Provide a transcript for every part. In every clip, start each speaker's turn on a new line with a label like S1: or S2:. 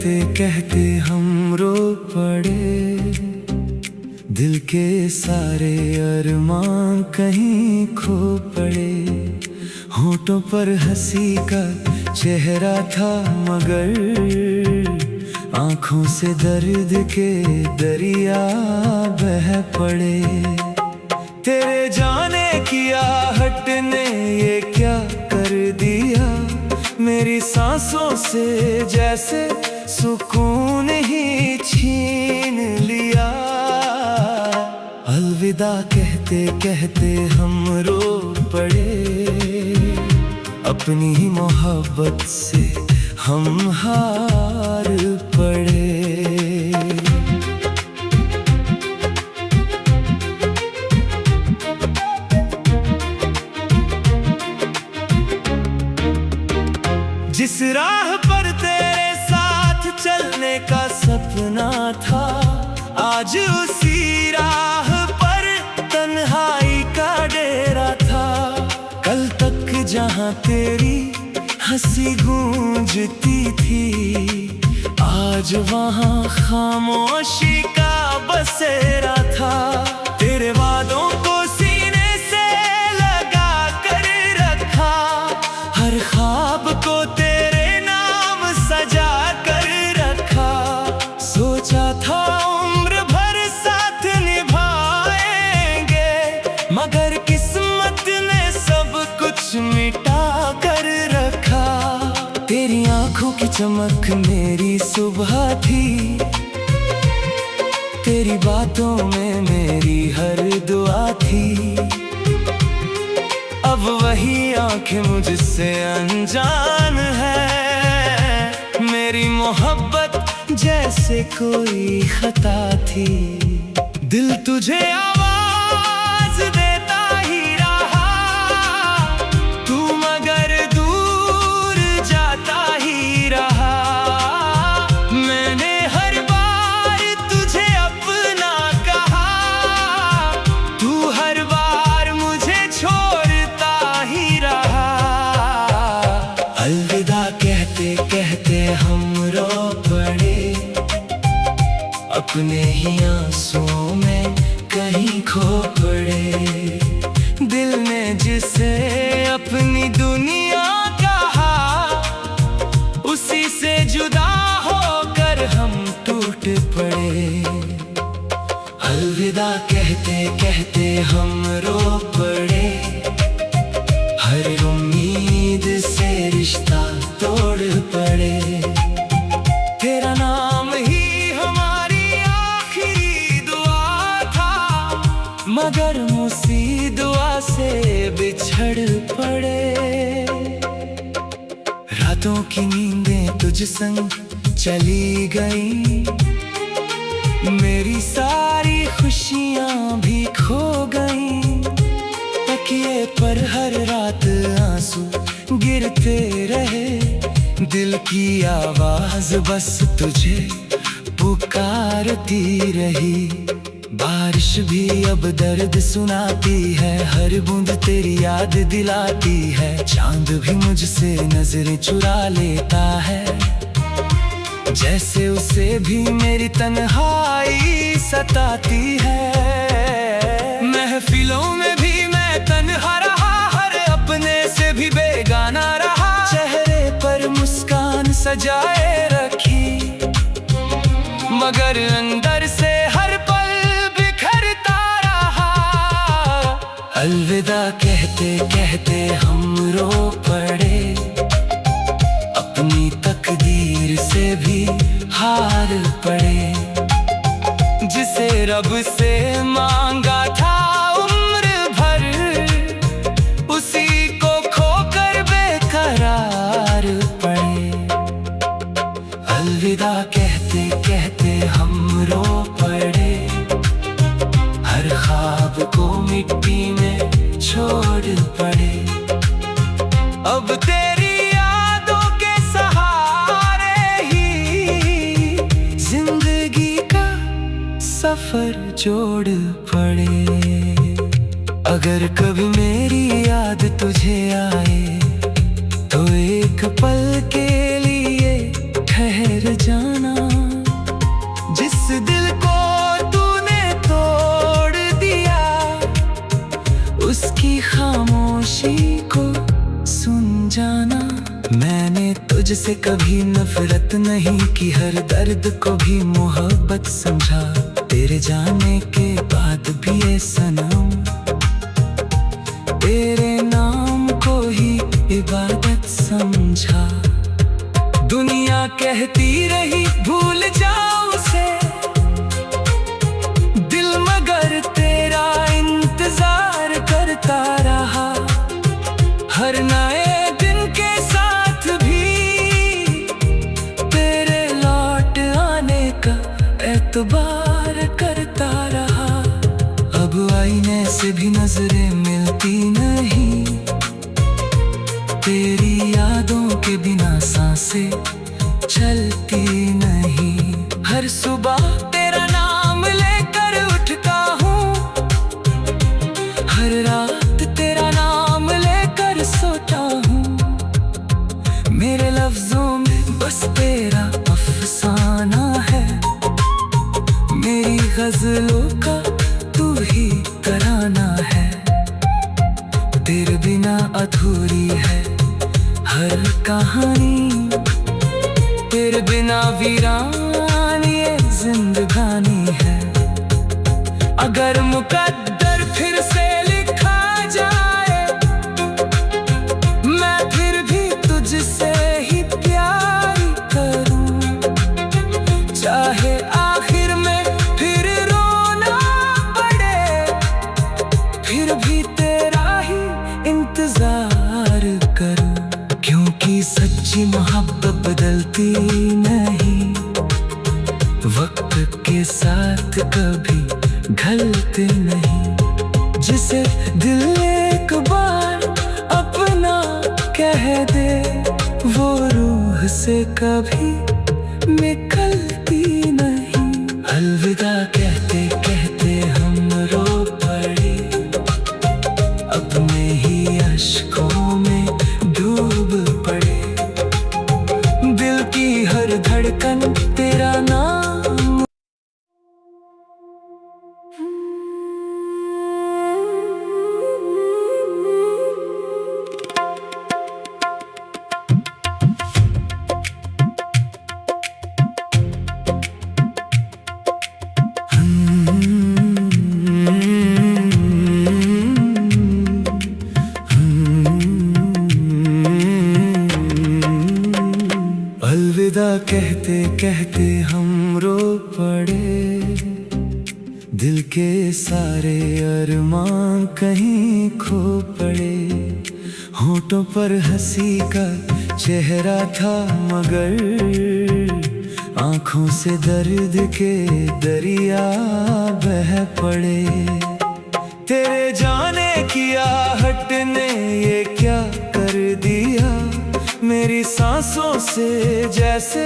S1: कहते कहते हम रो पड़े। दिल के सारे अरमान कहीं खो पड़े। होठों पर हंसी का चेहरा था मगर आँखों से दर्द के दरिया बह पड़े। तेरे जाने की आहट ने ये क्या कर दिया, मेरी सांसों से जैसे सुकून ही छीन लिया। अलविदा कहते कहते हम रो पड़े। अपनी ही मोहब्बत से हम हार पड़े। जिस राह पर तेरे साथ चलने का सपना था, आज उसी राह पर तन्हाई का डेरा था। कल तक जहां तेरी हंसी गूंजती थी, आज वहां खामोशी का बसेरा था। तेरे वादों को सीने से लगा कर रखा, हर ख्वाब को तेरे नाम सजा कर रखा। सोचा था उम्र भर साथ निभाएंगे, मगर किस्मत ने सब कुछ मिटा कर रखा। तेरी आंखों की चमक मेरी सुबह थी, तेरी बातों में मेरी हर दुआ थी। अब वही आंखें मुझसे अनजान है, मेरी मोहब्बत जैसे कोई खता थी। दिल तुझे आवाज देता ही रहा, तू मगर दूर जाता ही रहा। मैंने हर बार तुझे अपना कहा, तू हर बार मुझे छोड़ता ही रहा। अलविदा कहते कहते हम रो पड़े। अपने ही आंसुओं में कहीं खो पड़े। दिल ने जिसे अपनी दुनिया कहा, उसी से जुदा होकर हम टूट पड़े। अलविदा कहते कहते हम रो पड़े। हर उम्मीद से रिश्ता तोड़ पड़े। तेरा नाम ही हमारी आखिरी दुआ था, मगर उसी दुआ से बिछड़ पड़े। रातों की नींदें तुझ संग चली गई, मेरी सारी खुशियां भी खो गई। तकिए पर हर रात आंसू गिरते रहे, दिल की आवाज बस तुझे पुकारती रही। बारिश भी अब दर्द सुनाती है, हर बूंद तेरी याद दिलाती है। चांद भी मुझसे नजरें चुरा लेता है, जैसे उसे भी मेरी तन्हाई सताती है। महफिलों में भी मैं तन्हा रहा, हर अपने से भी बेगाना रहा। चेहरे पर मुस्कान सजाए रखी, मगर अंदर से हर पल बिखरता रहा। अलविदा कहते कहते हम रो पड़े। अपनी तकदीर से भी हार पड़े। जिसे रब से मांगा था उम्र भर, उसी को खोकर बेकरार पड़े। अलविदा कहते कहते हम रो पड़े। हर ख्वाब को मिट्टी में छोड़ पड़े। अब तेरी यादों के सहारे ही जिंदगी का सफर जोड़ पड़े। अगर कभी मेरी याद तुझे आए, तो एक पल के लिए ठहर जाना। जिस दिल को तूने तोड़ दिया, उसकी खामोशी को सुन जाना। मैंने तुझसे कभी नफरत नहीं की, हर दर्द को भी मोहब्बत समझा। तेरे जाने के बाद भी ये सनम, तेरे नाम को ही इबादत समझा। दुनिया कहती रही भूल जाओ उसे, दिल मगर तेरा इंतजार करता रहा। हर नए दिन के साथ भी तेरे लौट आने का एतबार करता रहा। अब आईने से भी नजरें मिलती नहीं, तेरी यादों के बिना सांसें चलती नहीं। हर सुबह तेरा नाम लेकर उठता हूँ, हर रात तेरा नाम लेकर सोता हूँ। मेरे लफ्जों में बस तेरा अफसाना है, मेरी गजलों का तू ही तराना है। तेरे बिना अधूरी है हर कहानी, तेरे बिना वीरान ये जिंदगानी है। अगर मुकद्दर फिर से लिखा जाए, मैं फिर भी तुझसे ही प्यार करूं। चाहे आखिर में फिर रोना पड़े, फिर भी तेरा ही इंतजार करूं। क्योंकि सच्ची मोहब्बत बदलती नहीं, वक्त के साथ कभी ढलते नहीं। जिसे दिल एक बार अपना कह दे, वो रूह से कभी निकलती नहीं। अलविदा कहते कहते हम रो पड़े, अपने ही अश्कों में डूब पड़े। दिल की हर धड़कन तेरा नाम। अलविदा कहते कहते हम रो पड़े, दिल के सारे अरमान कहीं खो पड़े। होठों पर हंसी का चेहरा था मगर आंखों से दर्द के दरिया बह पड़े। तेरे जाने की आहट ने ये क्या कर दिया, मेरी सांसों से जैसे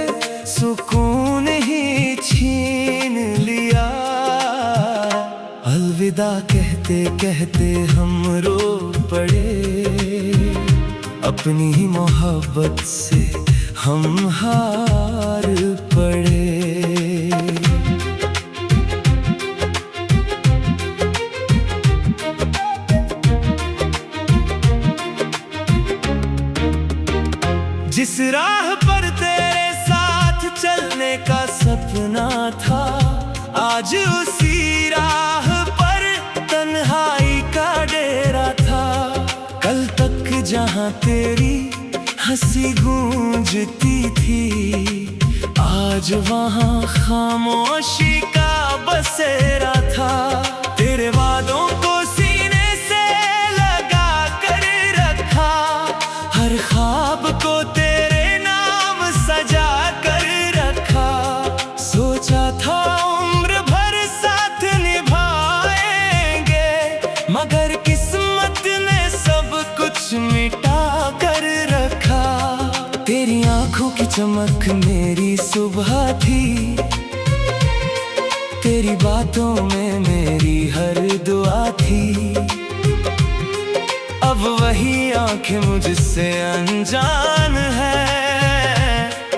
S1: सुकून ही छीन लिया। अलविदा कहते कहते हम रो पड़े, अपनी ही मोहब्बत से हम हार पड़े। जिस राह पर तेरे साथ चलने का सपना था, आज उसी राह पर तन्हाई का डेरा था। कल तक जहां तेरी हंसी गूंजती थी, आज वहां खामोशी का बसेरा था। तेरे वादों को सीने से लगा कर रखा, हर ख्वाब को तेरे नाम सजा कर रखा। सोचा था उम्र भर साथ निभाएंगे, मगर किस्मत ने सब कुछ मिटा कर रखा। तेरी आंखों की चमक मेरी सुबह थी, तेरी बातों में मेरी हर दुआ थी। अब वही आंखें मुझसे अनजान है,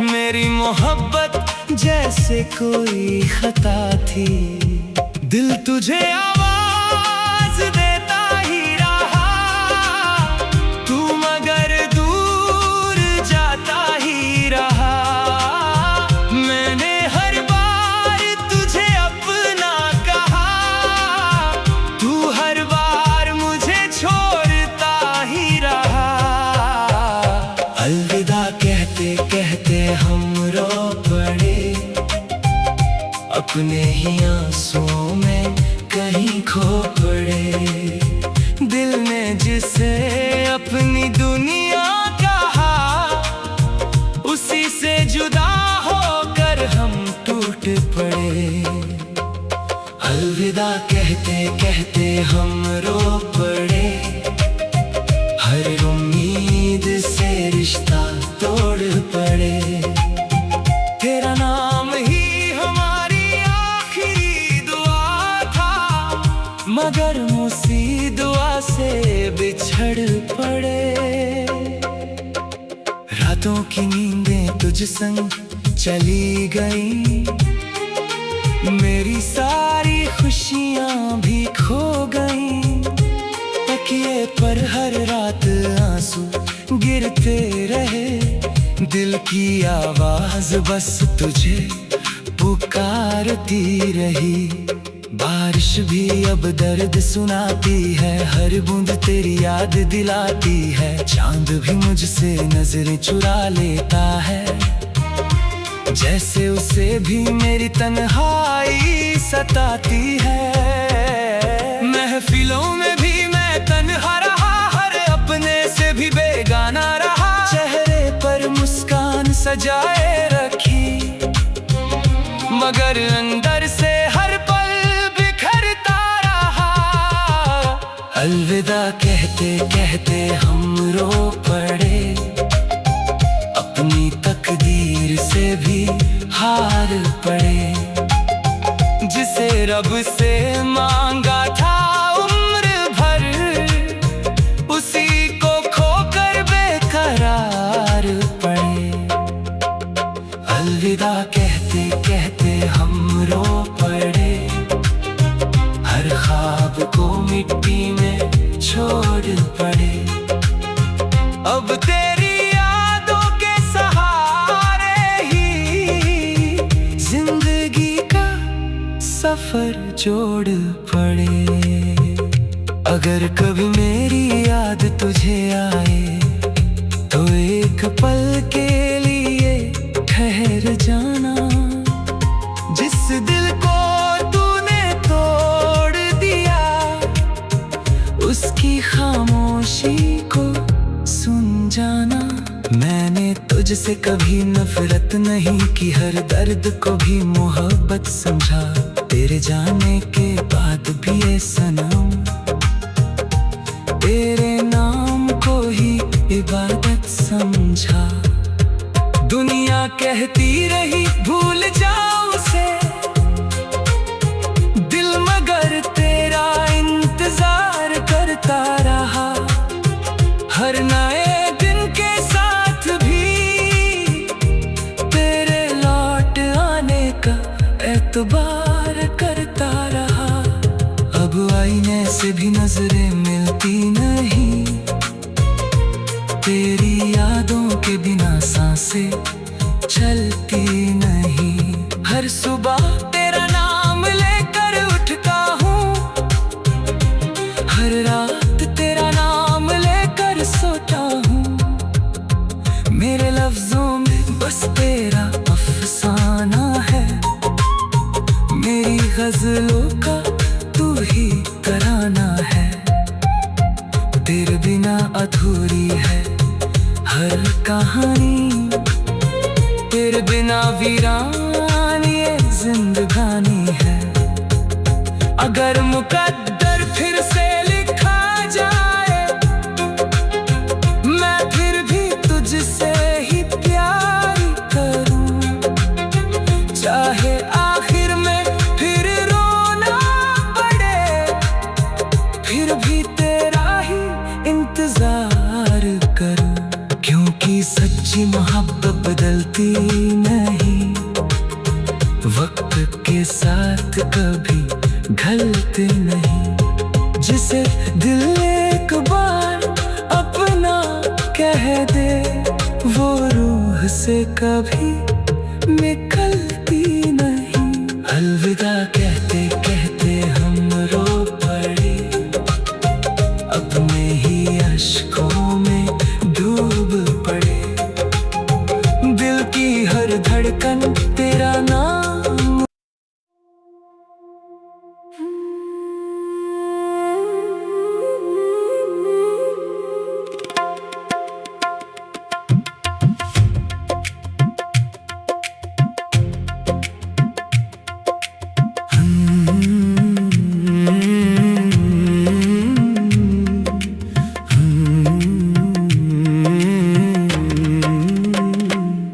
S1: मेरी मोहब्बत जैसे जैसे कोई खता थी। दिल तुझे आवाज देता ही रहा, तू मगर दूर जाता ही रहा। मैंने हर बार तुझे अपना कहा, तू हर बार मुझे छोड़ता ही रहा। अलविदा कहते कहते हम रो पड़े, अपने ही आंसुओं में कहीं खो पड़े। दिल ने जिसे अपनी दुनिया कहा, उसी से जुदा होकर हम टूट पड़े। अलविदा कहते कहते हम रो पड़े, हर उम्मीद से रिश्ता तोड़ पड़े। तेरा नाम ही हमारी आखिरी दुआ था, मगर उसी दुआ से बिछड़ पड़े। रातों की नींदें तुझ संग चली गई, मेरी सारी खुशियां भी खो गईं। तकिए पर हर रात आंसू गिरते रहे, दिल की आवाज बस तुझे पुकारती रही। बारिश भी अब दर्द सुनाती है, हर बूंद तेरी याद दिलाती है। चांद भी मुझसे नजरें चुरा लेता है, जैसे उसे भी मेरी तन्हाई सताती है। महफिलों में भी मैं तन्हा रहा, हर अपने से भी बेगाना रहा। चेहरे पर मुस्कान सजाए रखी, मगर अंदर से हर पल बिखरता रहा। अलविदा कहते कहते हम रो पड़े, अपनी तकदीर से भी हार पड़े। जिसे रब से मांगा था उम्र भर, उसी को खोकर बेकरार पड़े। अलविदा कहते कहते हम रो पड़े, हर ख्वाब को मिट्टी में छोड़ पड़े। अब तेरी यादों के सहारे ही जिंदगी का सफर जोड़ पड़े। अगर कभी मेरी याद तुझे आए, तो एक पल के लिए ठहर जाना। जिस दिल को तूने तोड़ दिया, उसकी खामोशी को सुन जाना। मैंने तुझसे कभी नफरत नहीं की, हर दर्द को भी मोहब्बत समझा। तेरे जाने के बाद भी ये सनम, तेरे नाम को ही इबादत समझा। दुनिया कहती रही भूल जाओ उसे, दिल मगर तेरा इंतजार करता रहा। हर नए दिन के साथ भी तेरे लौट आने का एतबार करता रहा। अब आईने से भी नजरें मिलती नहीं, तेरी यादों के बिना सांसें चलती नहीं। हर सुबह तेरा नाम लेकर उठता हूँ, हर रात तेरा नाम लेकर सोता हूँ। मेरे लफ्जों में बस तेरा अफसाना है, मेरी गजलों का तू ही तराना है। तेरे बिना अधूरी है हर कहानी, तेरे बिना वीरान ये जिंदगानी है। अगर मुकद्दर फिर से लिखा जाए, मैं फिर भी तुझसे ही प्यार करूं। चाहे आखिर में फिर रोना पड़े, फिर भी तेरा ही इंतजार करूं। क्योंकि सच्ची मोहब्बत बदलती नहीं, हालात कभी ढलते नहीं। जिसे दिल एक बार अपना कह दे, वो रूह से कभी निकलती नहीं। अलविदा कहते कहते हम रो पड़े, अपने ही अश्कों में डूब पड़े। दिल की हर धड़कन तेरा नाम।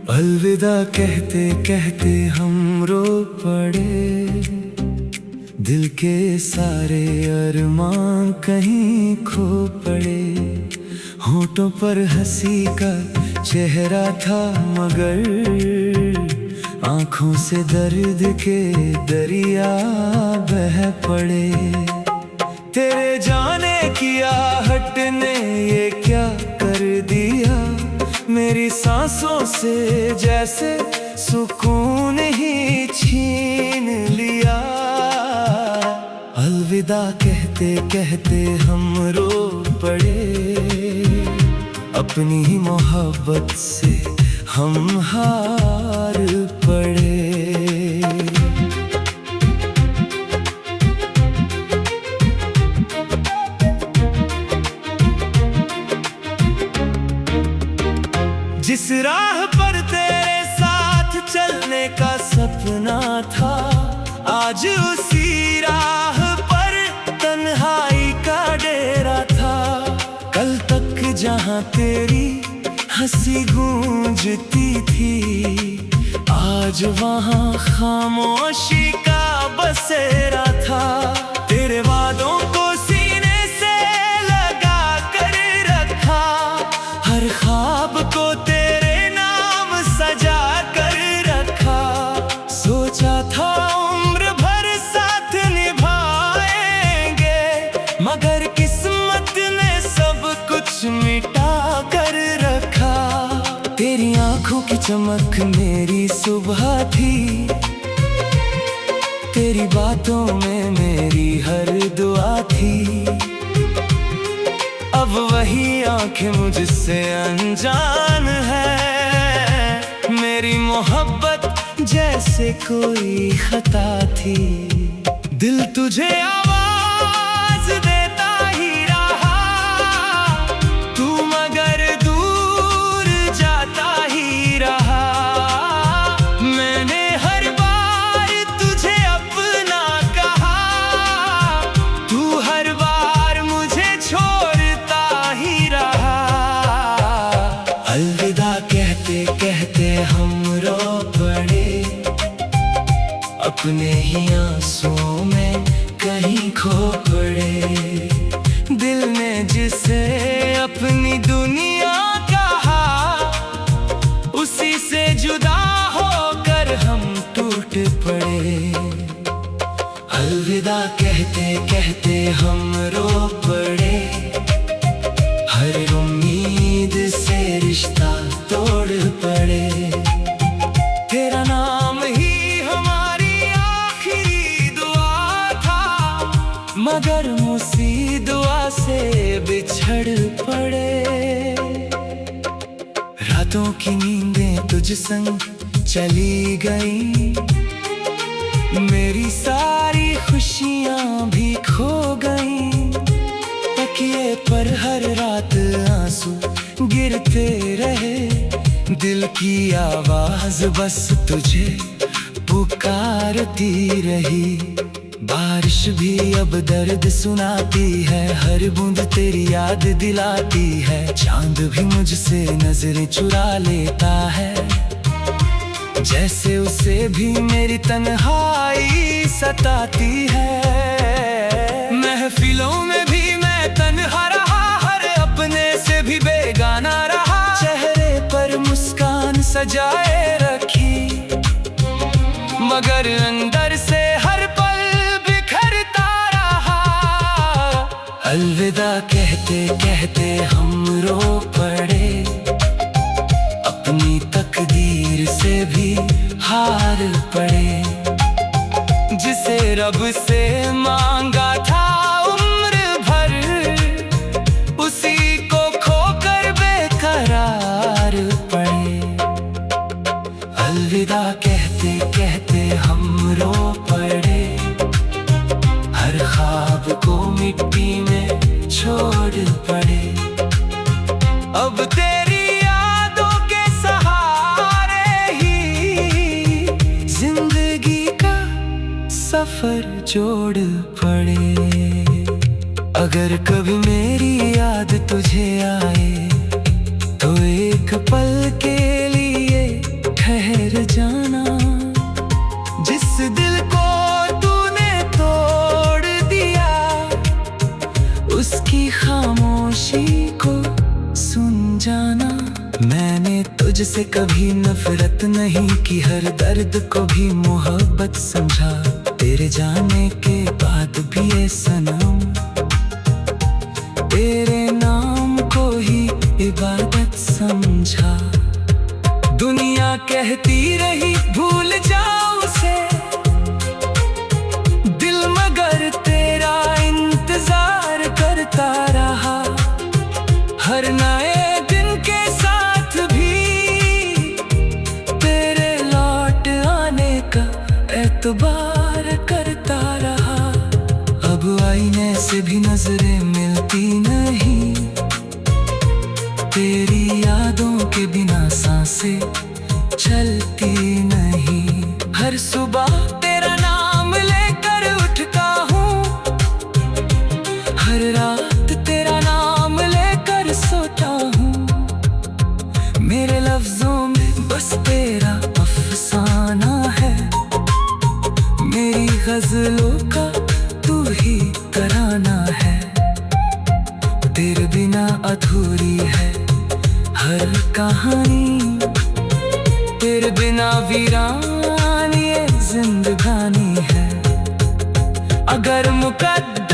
S1: अलविदा कहते कहते हम रो पड़े, दिल के सारे अरमान कहीं खो पड़े। होठों पर हंसी का चेहरा था, मगर आंखों से दर्द के दरिया बह पड़े। तेरे जाने की आहट ने ये क्या कर दिया, मेरी सांसों से जैसे सुकून ही छीन लिया। अलविदा कहते कहते हम रो पड़े, अपनी ही मोहब्बत से हम हार पड़े। जिस राह पर तेरे साथ चलने का सपना था, आज उसी राह पर तन्हाई का डेरा था। कल तक जहां तेरी हंसी गूंजती थी, आज वहां खामोशी का बसेरा था। तेरे वादों को सीने से लगा कर रखा, हर ख्वाब को तेरे नाम सजा कर रखा। सोचा था उम्र भर साथ निभाएंगे, मगर किस्मत ने सब कुछ मिटा कर रखा। तेरी आंखों की चमक मेरी सुबह थी, तेरी बातों में मेरी हर दुआ थी। अब वही आंखें मुझसे अनजान है, मेरी मोहब्बत जैसे कोई खता थी। दिल तुझे आवाज देता ही रहा, तू मगर दूर जाता ही रहा। मैंने हर बार तुझे अपना कहा, तू हर बार मुझे छोड़ता ही रहा। अलविदा कहते कहते हम रो पड़े, अपने ही आंसुओं में कहीं खो पड़े। दिल ने जिसे अपनी दुनिया कहा, उसी से जुदा होकर हम टूट पड़े। अलविदा कहते कहते हम रो पड़े, हर उम्मीद से रिश्ता तोड़ पड़े। तेरा नाम ही हमारी आखिरी दुआ था, मगर उसी दुआ से बिछड़ पड़े। रातों की नींदें तुझ संग चली गई, मेरी सारी खुशियां भी खो गईं। तकिए पर हर रात आंसू गिरते रहे, दिल की आवाज बस तुझे पुकारती रही। बारिश भी अब दर्द सुनाती है, हर बूंद तेरी याद दिलाती है। चांद भी मुझसे नजरें चुरा लेता है, जैसे उसे भी मेरी तन्हाई सताती है। महफिलों में भी मैं तन्हा रहा, हर अपने से भी बेगाना रहा। चेहरे पर मुस्कान सजाए रखी, मगर अंदर से हर अलविदा कहते कहते हम रो पड़े, अपनी तकदीर से भी हार पड़े। जिसे रब से मांगा था उम्र भर, उसी को खोकर बेकरार पड़े। अलविदा कहते कहते हम रो पड़े, हर ख्वाब को मिट्टी में छोड़ पड़े। अब तेरी यादों के सहारे ही जिंदगी का सफर जोड़ पड़े। अगर कभी मेरी याद तुझे आए तो एक पल के लिए ठहर जाना। जिस दिल को तूने तोड़ दिया, उसकी खामोशी को सुन जाना। मैंने तुझसे कभी नफरत नहीं की, हर दर्द को भी मोहब्बत समझा। तेरे जाने के बाद भी ये सनम तेरे नाम को ही इबादत समझा। दुनिया कहती रही भूल जाओ उसे, दिल मगर तेरा इंतजार करता रहा। हर नए दिन के साथ भी तेरे लौट आने का एतबार करता रहा। अब आईने से भी नजरें मिलती नहीं, तेरी यादों के बिना सांसें चलती नहीं। हर सुबह तेरा नाम लेकर उठता हूँ, हर रात तेरा नाम लेकर सोता हूँ। मेरे लफ्जों में बस तेरा अफसाना है, मेरी गजलों का तू ही तराना है। तेरे बिना अधूरी है हर कहानी, तेरे बिना वीरान ये जिंदगानी है। अगर मुकद्दर